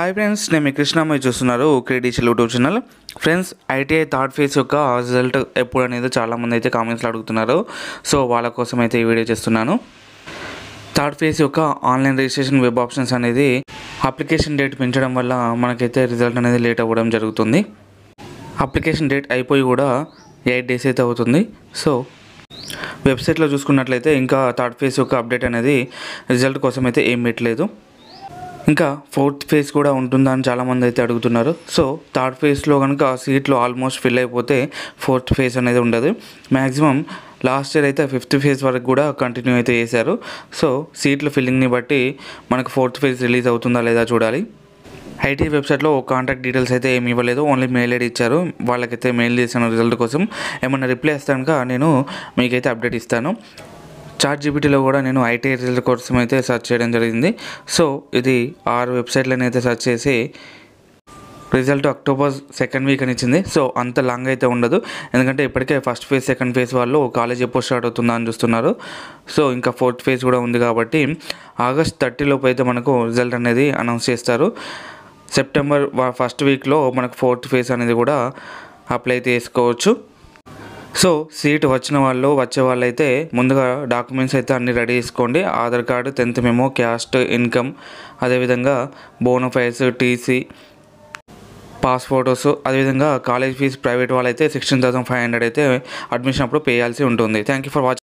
Hi friends, నేను మీ కృష్ణ. మీరు చూస్తున్నారు credential YouTube channel. Friends, ITI third phase యొక్క రిజల్ట్ ఎప్పుడు అనేది చాలామంది అయితే కామెంట్స్లో అడుగుతున్నారు. సో వాళ్ళ కోసం అయితే ఈ వీడియో చేస్తున్నాను. థర్డ్ ఫేజ్ యొక్క ఆన్లైన్ రిజిస్ట్రేషన్ వెబ్ ఆప్షన్స్ అనేది అప్లికేషన్ డేట్ పెంచడం వల్ల మనకైతే రిజల్ట్ అనేది లేట్ అవ్వడం జరుగుతుంది. అప్లికేషన్ డేట్ అయిపోయి కూడా 8 days అయితే అవుతుంది. సో వెబ్సైట్లో చూసుకున్నట్లయితే ఇంకా థర్డ్ ఫేజ్ యొక్క అప్డేట్ అనేది రిజల్ట్ కోసం అయితే ఏం పెట్టలేదు. ఇంకా ఫోర్త్ ఫేజ్ కూడా ఉంటుందా అని చాలామంది అయితే అడుగుతున్నారు. సో థర్డ్ ఫేజ్లో కనుక సీట్లు ఆల్మోస్ట్ ఫిల్ అయిపోతే ఫోర్త్ ఫేజ్ అనేది ఉండదు. మ్యాక్సిమం లాస్ట్ ఇయర్ అయితే 5th ఫేజ్ వరకు కూడా కంటిన్యూ అయితే చేశారు. సో సీట్ల ఫిల్లింగ్ని బట్టి మనకు ఫోర్త్ ఫేజ్ రిలీజ్ అవుతుందా లేదా చూడాలి. ఐటీ వెబ్సైట్లో కాంటాక్ట్ డీటెయిల్స్ అయితే ఏమి ఇవ్వలేదు, ఓన్లీ మెయిల్ ఐడి ఇచ్చారు. వాళ్ళకైతే మెయిల్ చేశాను రిజల్ట్ కోసం. ఏమన్నా రిప్లై ఇస్తాను నేను మీకైతే అప్డేట్ ఇస్తాను. ChatGPTలో కూడా నేను ఐటీ రిజల్ట్ కోసం అయితే సెర్చ్ చేయడం జరిగింది. సో ఇది 6 వెబ్సైట్లను అయితే సెర్చ్ చేసి రిజల్ట్ October 2nd వీక్ అని ఇచ్చింది. సో అంత లాంగ్ అయితే ఉండదు, ఎందుకంటే ఇప్పటికే ఫస్ట్ ఫేజ్ సెకండ్ ఫేజ్ వాళ్ళు కాలేజ్ ఎప్పుడు స్టార్ట్ అవుతుందా అని చూస్తున్నారు. సో ఇంకా ఫోర్త్ ఫేజ్ కూడా ఉంది కాబట్టి August 30 లోపు అయితే మనకు రిజల్ట్ అనేది అనౌన్స్ చేస్తారు. September 1st వీక్లో మనకు ఫోర్త్ ఫేజ్ అనేది కూడా అప్లై చేసుకోవచ్చు. సో సీట్ వచ్చిన వాళ్ళు వచ్చే వాళ్ళు అయితే ముందుగా డాక్యుమెంట్స్ అయితే అన్నీ రెడీ చేసుకోండి. Aadhaar card, 10th memo, caste, income, అదేవిధంగా బోనఫైడ్స్, టీసీ, పాస్ ఫోటోస్, అదేవిధంగా కాలేజ్ ఫీజు ప్రైవేట్ వాళ్ళైతే 16,500 అయితే అడ్మిషన్ అప్పుడు పే చేయాల్సి ఉంటుంది. Thank you for watching.